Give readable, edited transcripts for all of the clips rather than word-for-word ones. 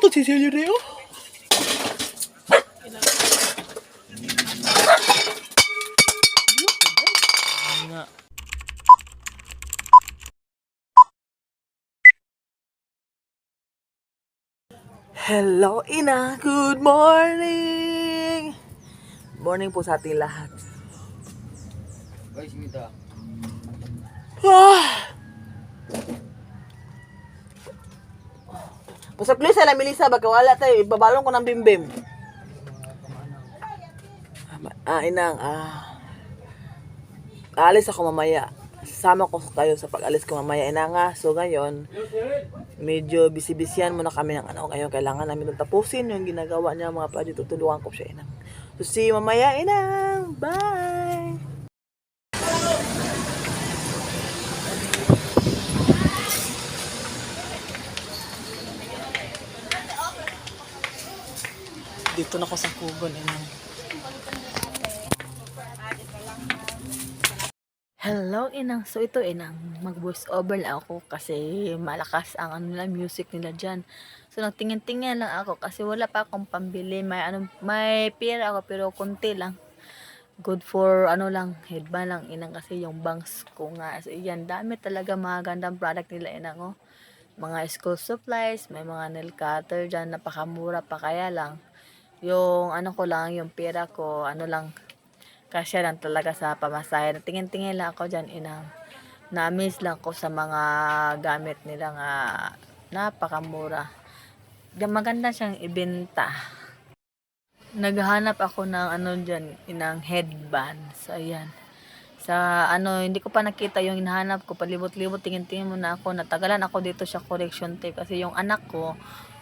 또 제 생일이에요? Hello, Ina! Good morning! Morning po sa ating lahat. Guys, Mita. Pasok sa la Melissa, baka wala tayo. Ibabalong ko ng bimbim. Inang, aalis ako mamaya. Sama ko kayo sa pag-alis ko mamaya, ina nga. So ngayon, medyo busy-busyan muna kami ng ano. Ngayon, kailangan namin tapusin yung ginagawa niya mga project. Tutulungan ko siya, inang. So see you mamaya, inang. Bye! Dito na ako sa kugon, inang. Hello, inang. So ito, inang, mag-voice over lang ako kasi malakas ang ano nila, music nila dyan. So nagtingin-tingin lang ako kasi wala pa akong pambili. May pera ako pero konti lang. Good for ano lang, headband lang, inang, kasi yung bangs ko nga. So yan, dami talaga mga gandang product nila, inang, oh. Mga school supplies, may mga nail cutter dyan, napakamura pa, kaya lang. Yung ano ko lang, yung pera ko, ano lang, kasya lang talaga sa pamasahe. Tingin-tingin lang ako dyan, inang. Na-miss lang ko sa mga gamit nila nga napakamura. Maganda siyang ibenta. Naghahanap ako ng ano dyan, inang, headband. So ayan. Sa ano, hindi ko pa nakita yung hinahanap ko. Palibot-libot, tingin-tingin muna ako. Natagalan ako dito sa correction tape. Kasi yung anak ko,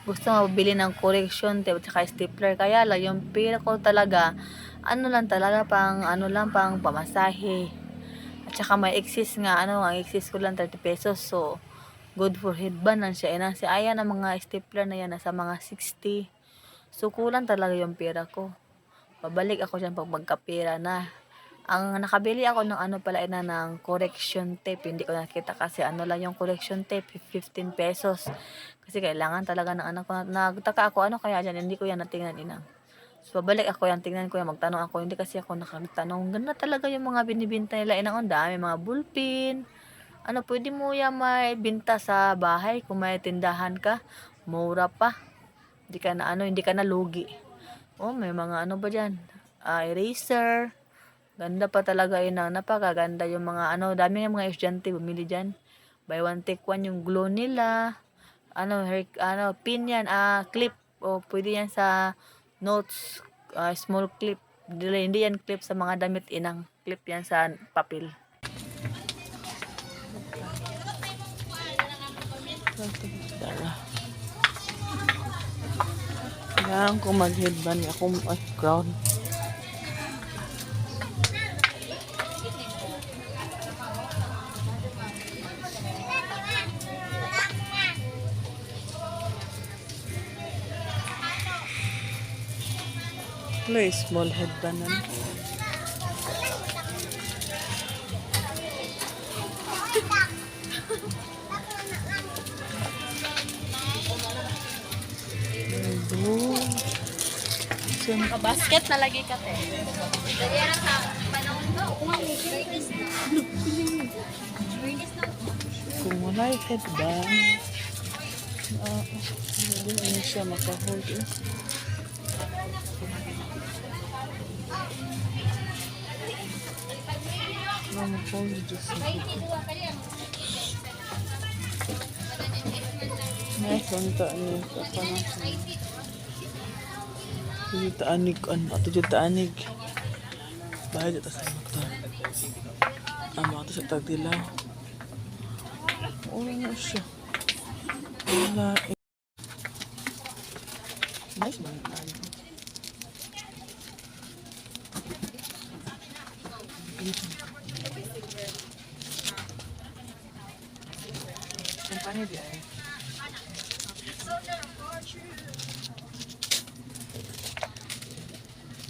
gusto mabili ng correction tape at saka stapler. Kaya lang, yung pera ko talaga, ano lang talaga, ano lang, pang pamasahe. At saka may excess nga, ang excess ko lang 30 pesos. So, good for headband lang siya. Si Aya na mga stapler na yan, nasa mga 60. So, kulang talaga yung pera ko. Pabalik ako dyan pag magkapera na. Ang nakabili ako ng ano pala, ina, ng correction tape. Hindi ko nakita kasi ano lang yung correction tape, 15 pesos. Kasi kailangan talaga ng anak ko. Nagtaka ako, ano kaya dyan? Hindi ko yan natingnan, inang. So, babalik ako yan, tingnan ko yan, magtanong ako. Hindi kasi ako nakatanong. Ganda talaga yung mga binibinta nila, inang. Ang dami, mga bullpen. Ano, pwede mo yan may binta sa bahay kung may tindahan ka. Mura pa. Hindi ka na lugi. Oh, may mga ano ba dyan? Eraser. Ganda pa talaga, inang. Napakaganda yung mga dami ng mga estudyante bumili dyan. Buy one take one yung glue nila. Pin yan, clip. O pwede yan sa notes, small clip. Hindi yan clip sa mga damit, inang. Clip yan sa papel. Kailangan ko mag-headband ako, crown. Ano yung small headband na? Basket na lagi ka, te. Kung wala yung headband, hindi siya makahold. Makahold just niya sa Tujuh taanig bahaya atas mata ama atas tagdilaw ano siya wala nice banget lagi tempatnya dia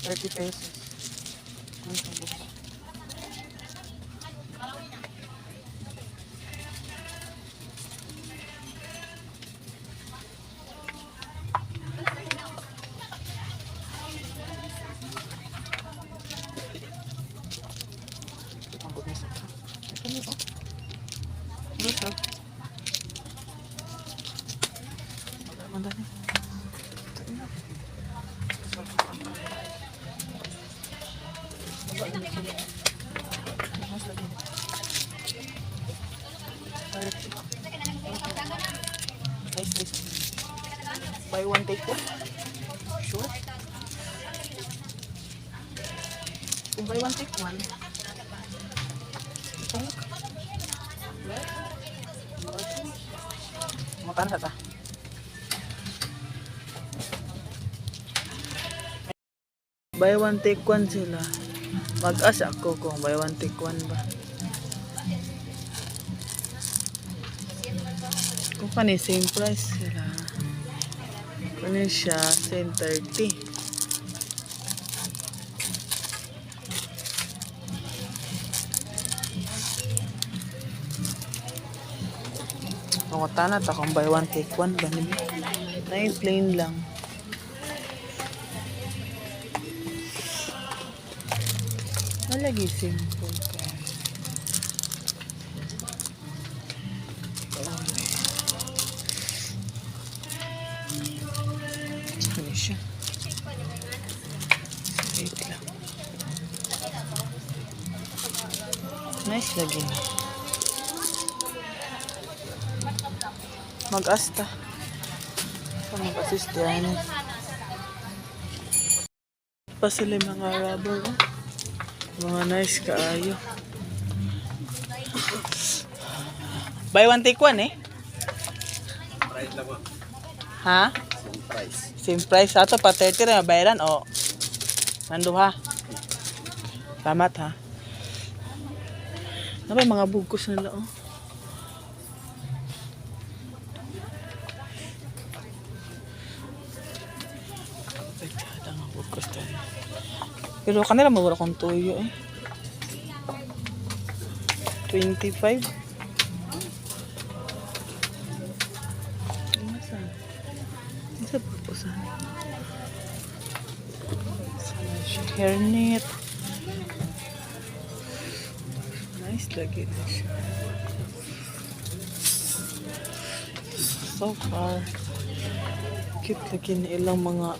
30 pesos. dali. Nice, nice. Buy one, take one. Sure. Kung buy one, take one. Magkano sa ta? Buy one, take one sila. Mag-as ako kung buy one, take one ba. Kung kani, same price sila. Kani siya, same 30. Tana ta kung buy one, take one. Ganun. Na yung plain lang. Malagi simple ka. Ano siya? Wait lang. Nice lagi. Mag-asta. Mag-assist yan. Pa sila mga rubber. Oh. Mga nice kaayo. Buy one, take one eh. Price lang mo. Ha? Price. Same price. Ato pa 30 rin bayaran o. Nando ha. Salamat ha. Ano ba yung mga bugkos nila oh. Pero kanila mawala kong tuyo eh. 25. Masa? Masa po saan? Hairnet. Nice lagi na siya. So far. Cute lagi na ilang mga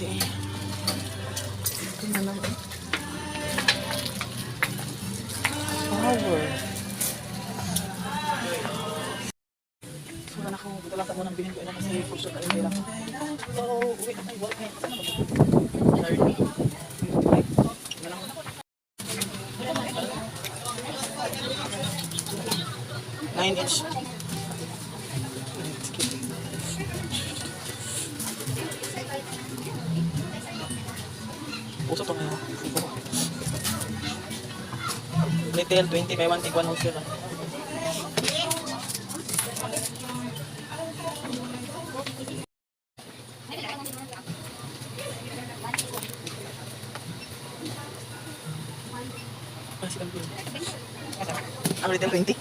okay. Ito na lang. Flower. So, na ako. Ito lang mo nang bilhin ko. Kasi for sure kayo nila. So, wait. Ay, what? Saan na ba? 30. 9 inch. Usap to ngayon. Retail 20 by 1 take 1 wholesale. Ang retail 20.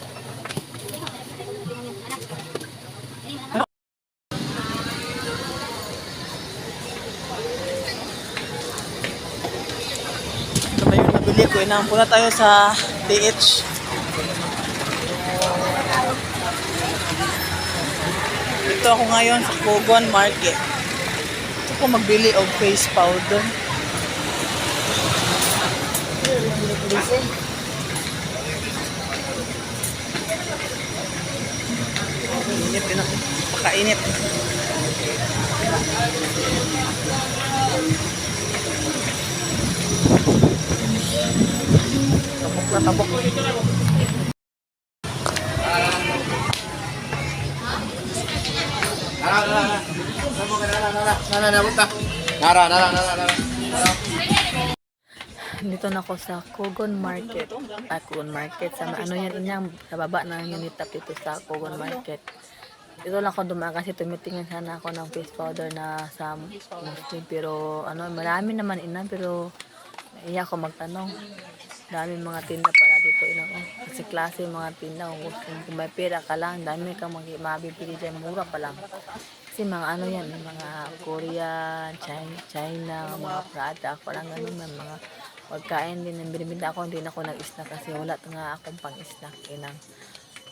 Punta tayo sa DH. Dito ako ngayon sa Kogon Market. Ito ko magbili of face powder. Init din ako. Pakainit. Tapok. Dito na ako sa Kogon Market. Kogon Market. Sa ano yan, sa baba ng unit up dito sa Kogon Market. Dito lang ako dumaan kasi tumitingin sana ako ng face powder na sa Muslim. Pero marami naman pero iya ako magtanong. Dami mga tinda para dito kasi klase mga tinda kung may pera ka lang dami kang mabibili dyan mura pa lang kasi Kasi mga ano yan, mga Korean, China, mga product, parang ganun man, mga pagkain din ang binibinta ako, hindi na ako nag-snack kasi wala nga akong pang-snack.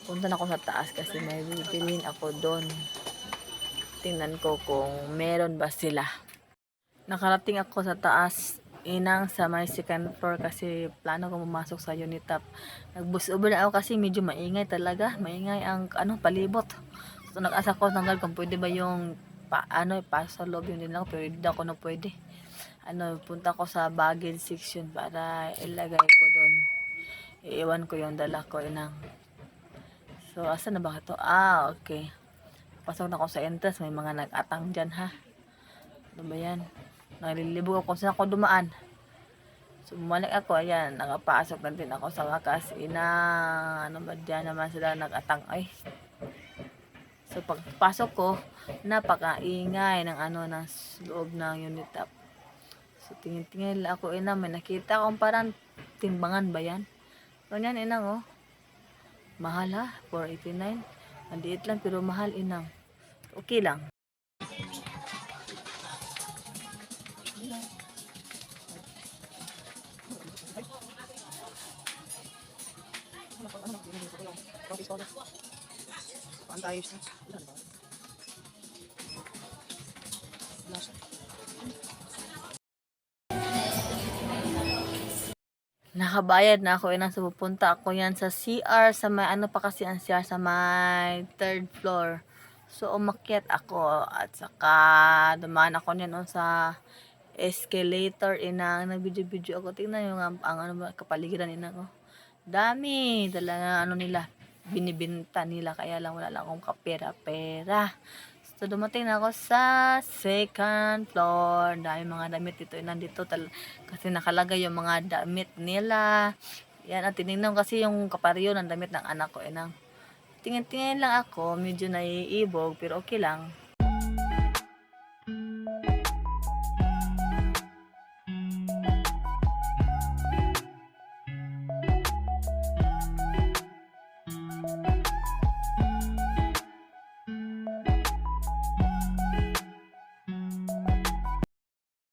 Punta na ako sa taas kasi may bibilihin ako doon. Tingnan ko kung meron ba sila. Nakarating ako sa taas, sa may second floor kasi plano ko pumasok sa Unitap. Nag-bus over na ako kasi medyo maingay talaga. Maingay ang palibot. So nag-asa ko tanggal kung pwede ba yung pa sa loob yun din ako, pero hindi ako na pwede. Punta ko sa baggage section para ilagay ko doon. Iiwan ko yung dala ko, So, asa na ba ito? Okay. Pasok na ako sa entrance. May mga nag-atang dyan, ha? Ano ba yan? Nalilibog ako saan ako dumaan. So, bumalik ako. Ayan, nakapasok na din ako sa wakas. Ano ba dyan naman sila nag-atang? Ay. So, pagpasok ko, napakaingay ng ng loob ng Unitap. So, tingin-tingin lang ako, may nakita akong parang timbangan ba yan? Ganyan, oh. Mahal, ha? 489. Maliit lang, pero mahal, Okay lang. Nakabayad na ako, so pupunta ako yan sa CR, sa may pa kasi ang CR sa may third floor. So umakyat ako at saka dumaan ako niyan sa escalator, nag-video ako. Tingnan yung kapaligiran ko. Dami talaga nila binibenta nila, kaya lang wala lang akong kapera-pera. So, dumating na ako sa second floor. Dahil mga damit dito, nandito kasi nakalagay yung mga damit nila. Yan, at tinignan kasi yung kaparyo ng damit ng anak ko, Tingin-tingin lang ako, medyo naiibog, pero okay lang.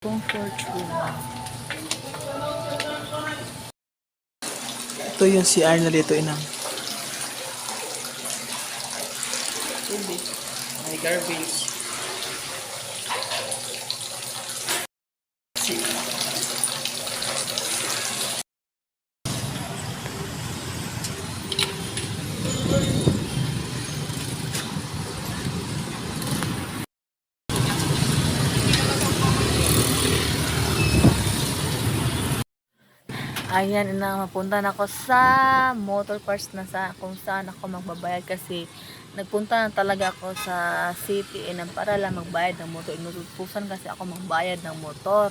Comfort room. Ito yung CR na dito, May garbage. Ayan, mapunta na ako sa motor parts na kung saan ako magbabayad kasi nagpunta na talaga ako sa city para lang magbayad ng motor. Inutusan kasi ako magbayad ng motor.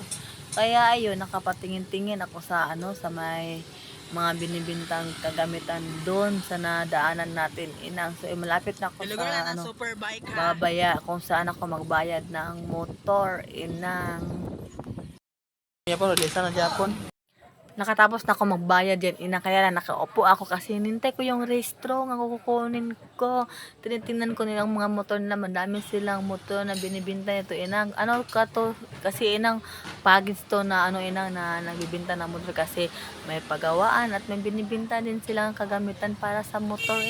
Kaya ayun, nakapatingin-tingin ako sa sa may mga binibintang kagamitan doon sa nadaanan natin, So malapit na ako sa kung saan ako magbayad ng motor, Japon, lisa na Japon. Nakatapos na ako magbayad yan, kaya lang nakaupo ako kasi nintay ko yung restro nga kukunin ko. Tinitingnan ko nilang mga motor nila, madami silang motor na binibinta nito, kasi pagins to na na nagbibinta ng motor kasi may pagawaan at may binibinta din silang kagamitan para sa motor,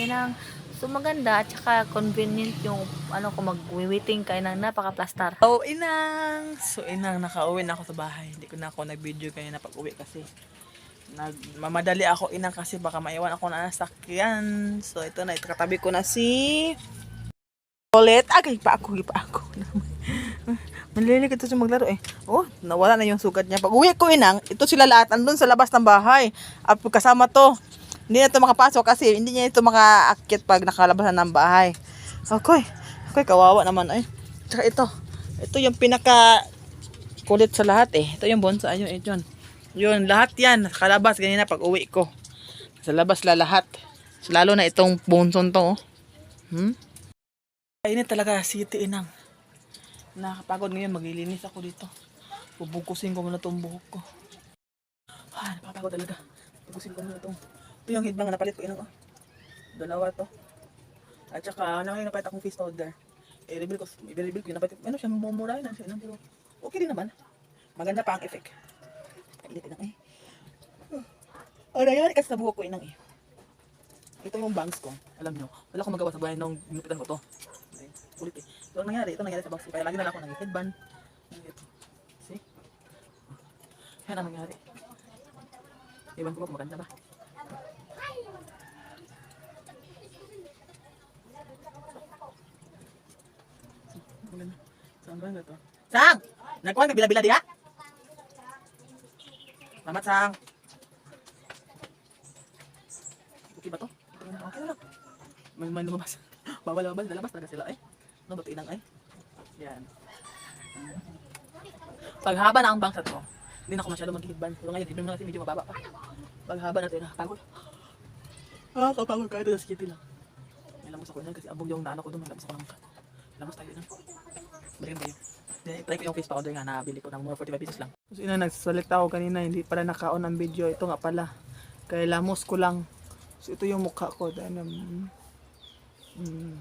So maganda at saka convenient yung kung mag-waiting kayo ng napaka-plastar. So, nakauwi na ako sa bahay. Hindi ko na ako nag-video kaya napag-uwi kasi mamadali ako kasi baka maiwan ako na sakyan. So ito na, katabi ko na si Ulit. Gipa ako. Malilig ito siya maglaro nawala na yung sugat niya. Pag uwi ko ito sila lahat andun sa labas ng bahay. At kasama to, hindi na ito makapasok kasi hindi niya ito makaakyat pag nakalabas na ng bahay. Okay, kawawa naman Tsaka ito yung pinaka kulit sa lahat Ito yung bonsai yun, lahat yan nakalabas ganyan pag uwi ko. Sa labas lahat. So, lalo na itong bonson to Init talaga city Nakakapagod ngayon, maglilinis ako dito. Bubukusin ko muna itong buhok ko. Nakakapagod talaga. Bubukusin ko muna itong. Ito yung headbang na napalit ko Dalawa to. At saka napalit akong face powder. I-reveal ko yun. Ano siya, mumurahin lang siya. Pero okay din naman. Maganda pa ang effect. Kainit inang eh. Ang nangyari kasi sa buhok ko inang eh. Ito yung bangs ko. Alam nyo, wala akong magawa sa bahay nung ginupitan ko to. Ay, ulit eh. So, ang nangyari sa bangs ko. Kaya lagi na lang ako nag-headband. Ito. See? Yan ang nangyari. Iwan ko ba, maganda ba? Saan ba ito? Sang! Nagkuhan ka bila-bila diha? Salamat, Sang. Okay ba to? Okay na lang. May lumabas. Bawal lumabas. Lalabas talaga sila eh. No, ba't inang ay? Yan. Paghaba na ang bangsa to, hindi na ako masyado mag-headband. Pero ngayon, headband na kasi medyo mababa pa. Paghaba na ito, nakapagod. Kapagod ka ito sa skitty lang. May lamos ako nun kasi abog yung naano ko doon. May lamos ako ng mukha. Lamos tayo nun. Balikan kayo. Try ko yung face powder nga nabili ko ng mga 45 pesos lang. So ina, nagsaselect ako kanina, hindi pala naka-on ang video. Ito nga pala. Kaya lamos ko lang. So ito yung mukha ko. Dahil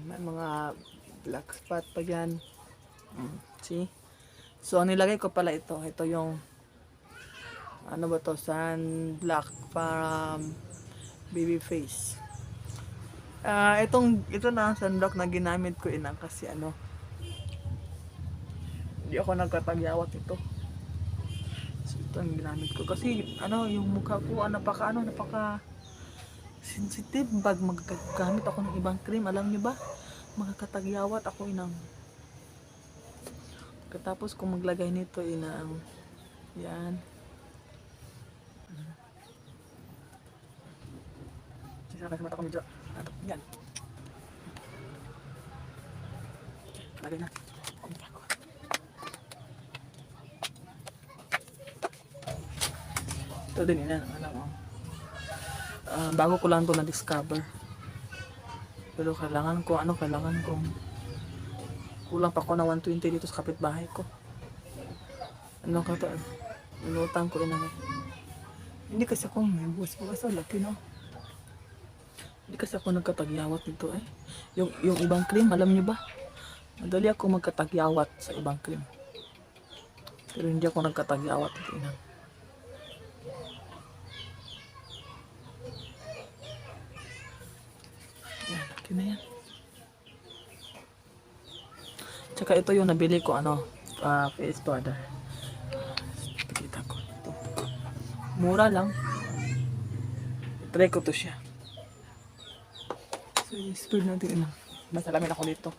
may mga black spot pa dyan. See? So ang nilagay ko pala ito. Ito yung ano ba to? Sun black para baby face. Ito na ang sunblock na ginamit ko ina kasi ano, hindi ako nagkatagyawat ito. So ito ang ginamit ko kasi ano, yung mukha ko napaka sensitive pag magagamit ako ng ibang cream. Alam niyo ba, magkatagyawat ako inang. Katapos kung maglagay nito inang yan. Kasi mata ko medyo yan. Lagay na. Ito din yan. Alam mo. Bago ko lang ito na-discover. Pero kailangan kong kulang pa ko na 120 dito sa kapitbahay ko. Ano ka to? Inutang ko ina. Hindi kasi ako may buwas-buwas. Laki no? Hindi kasi ako nagkatagyawat nito eh. Yung ibang cream, alam niyo ba? Madali ako magkatagyawat sa ibang cream. Pero hindi ako nagkatagyawat ito ina. Yan, okay na yan. Tsaka ito yung nabili ko face powder. Pakita ko ito. Mura lang. Try ko to siya. So, i-spread natin ina. Masalamin ako dito.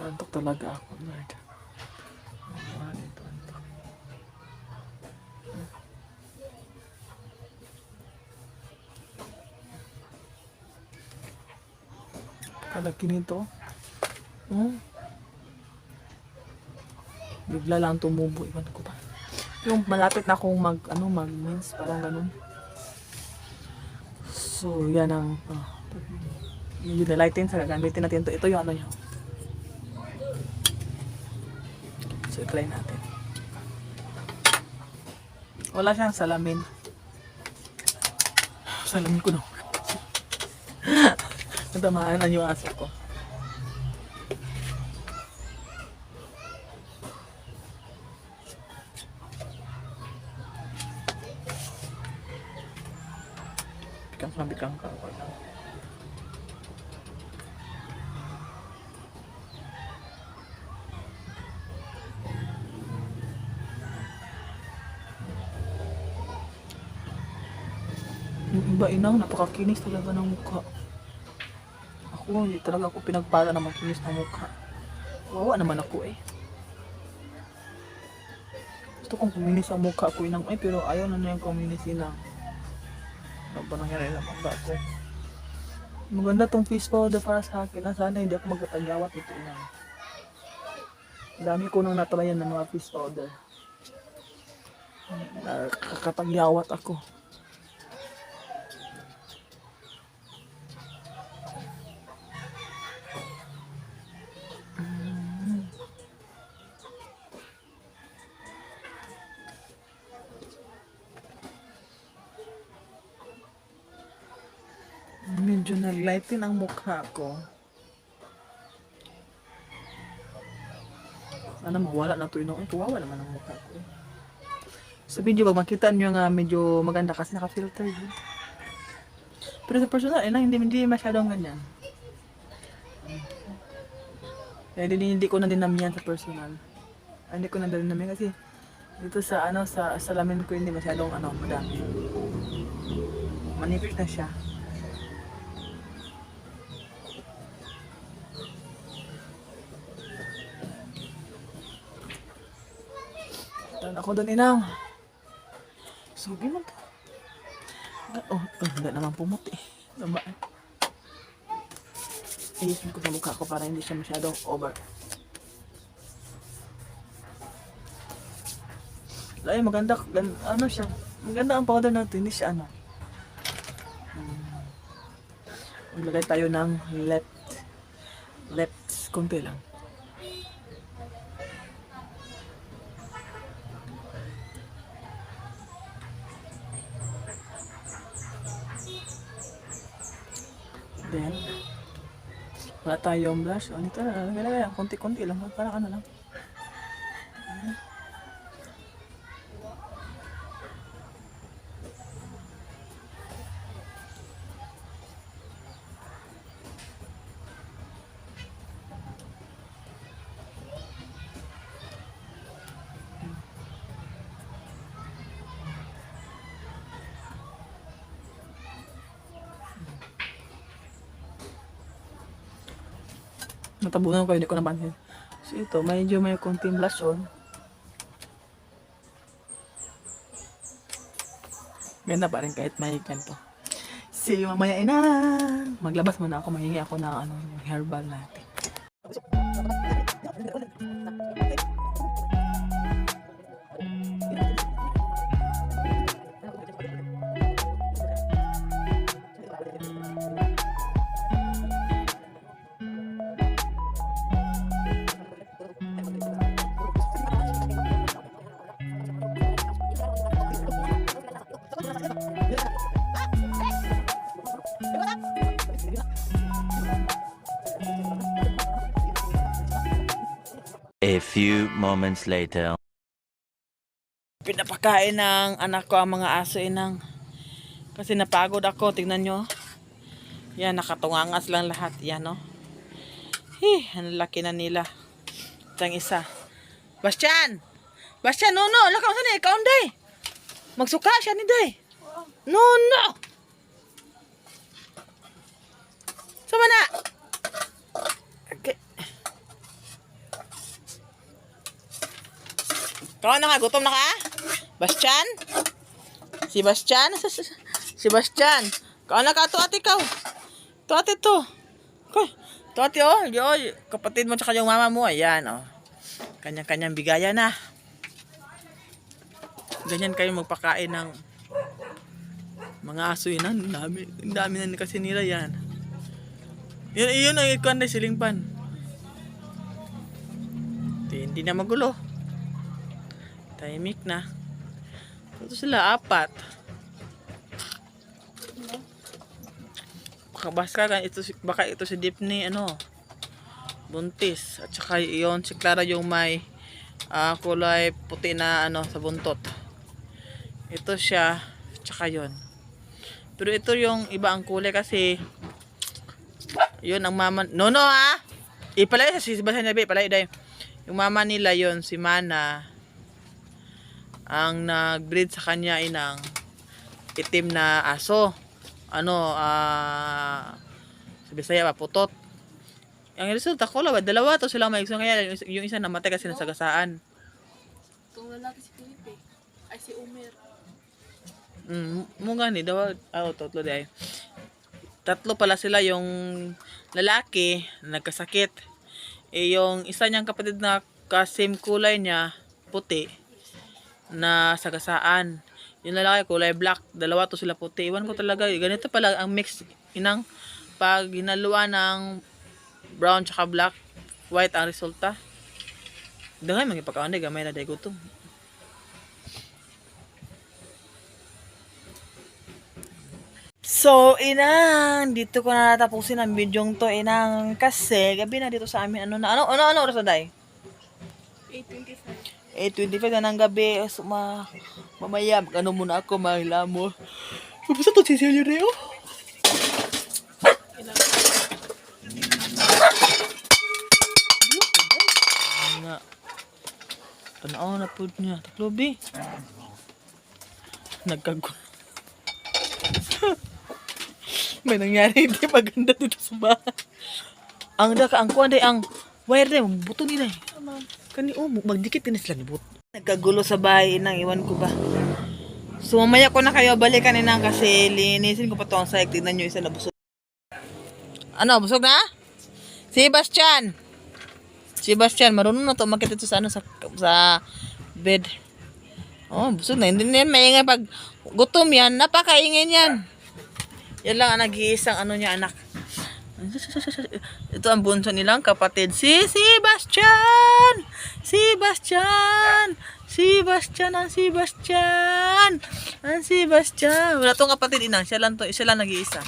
Antok talaga ako, Lord. Antok. Kalaki nito. Bigla lang tumubo. Iwan ko ba? Yung malapit na akong mag-mince. Parang ganun. So, yan ang yung nilightin sa gagamitin natin ito. Ito yung ano nyo. So, try natin. Wala siyang salamin. Salamin ko no. Natamaan na yung aso ko. Bikang ka. Yung iba inang, napakakinis talaga ng mukha. Ako, hindi talaga ako pinagpala na makinis ng mukha. Wawa naman ako eh. Gusto kong kuminis ang mukha ko inang pero ayaw na niyang kuminis inang. Ano ba nangyari naman ba ako? Maganda tong face powder para sa akin. Sana hindi ako magkatagyawat ito inang. Dami ko nang natrayan ng mga face powder. Nakakatagyawat ako. Medyo nag-lighten ang mukha ko. Sana mawala na to yun. Ay, kawawa naman ang mukha ko. Sa video, pag makita nyo nga medyo maganda kasi naka-filter yun. Pero sa personal, hindi masyadong ganyan. Kaya hindi ko na dinamihan sa personal. Hindi ko na dinamihan kasi dito sa sa salamin ko hindi masyadong madami. Manipis na siya. Tan ako doon inang. Sugi mo to. Hindi naman pumuti. Diba? Iisin ko sa mukha ko para hindi siya masyadong over. Ay, maganda siya. Maganda ang powder natin. Hindi siya Maglagay tayo ng left konti lang. Then, wala tayong blush. Dito na, lagay lang. Konti-konti lang. Parang lang. Natabunan ko, hindi ko napansin. So ito, medyo may konting blush on. Ganda pa rin kahit may ganito. See you mamaya maglabas muna ako, mahingi ako ng yung herbal natin. A few moments later. Pinapakain ng anak ko ang mga aso inang. Kasi napagod ako, tingnan nyo. Yan, nakatungangas lang lahat. Yan, no? Ang laki na nila. Ito ang isa. Bastian! Bastian, no! Lakaw sa ni, ikaw day! Magsuka siya ni day! No! Sama na! Okay. Ikaw na nga, gutom na ka? Bastian? Si Bastian? Si Bastian. Ikaw na ka, ate ikaw. Ate to. Okay. Ate kapatid mo tsaka yung mama mo. Ayan, Kanyang-kanyang bigayan na. Ganyan kayo magpakain ng mga aso yun. Ang dami na kasi nila yan. Yun ang ikuan na siling pan. Hindi na magulo. Tahimik na. Ito sila, 4. Baka ito si Dipney, buntis. At saka yun, si Clara yung may kulay puti na sa buntot. Ito siya, tsaka yun. Pero ito yung iba ang kulay kasi yun ang mama. No, ipalay sa sisibasan niya, ipalay day. Yung mama nila yun, si Mana, ang nag-breed sa kanya inang itim na aso. Sa Bisaya putot. Ang resulta ko dalawa to sila may kaya yung isa namatay kasi nasagasaan. Itong lalaki si Felipe. Ay, si Umer. Muna ni daw tatlo day. Tatlo pala sila, yung lalaki na nagkasakit. Yung isa niyang kapatid na same kulay niya, puti, na sagasaan. Yung lalaki kulay black, dalawa to sila puti. Iwan ko talaga, ganito pala ang mix inang pag hinaluan ng brown tsaka black, white ang resulta. Dangay magipakaon gamay na day gutom. So, inang, dito ko na natapusin ang bidyong to, inang, kasi gabi na dito sa amin, ano oras na, day? 8:25. 8:25 na ng gabi, so, mamaya, muna ako, mahila mo. Basta to, Cecilia Reo. Nga. Tanaw na po niya. Taklobi. Nagkagulo. May nangyari hindi maganda dito sa bahay. Ang daka, ang kuwan day, ang wire day, buto nila eh. Kani, magdikit din sila ni buto. Nagkagulo sa bahay, inang, iwan ko ba. So, mamaya ko na kayo balikan, inang, kasi linisin ko pa to ang sahig. Tignan nyo, isa na busog. Ano, busog na? Si Bastian, marunong na to umakyat ito sa sa bed. Oh, busog na. Hindi na yan maingay pag gutom yan. Napakaingay yan. Yan lang ang nag-iisang niya, anak. Ito ang bunso nilang kapatid. Si Bastian! Ang Sebastian! Wala tong kapatid, inang. Siya lang nag-iisa.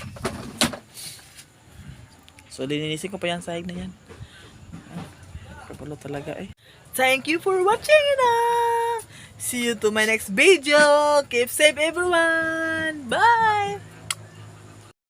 So, lininisin ko pa yan sahig na yan. Kapulo talaga eh. Thank you for watching, inang! See you to my next video. Keep safe, everyone. Bye!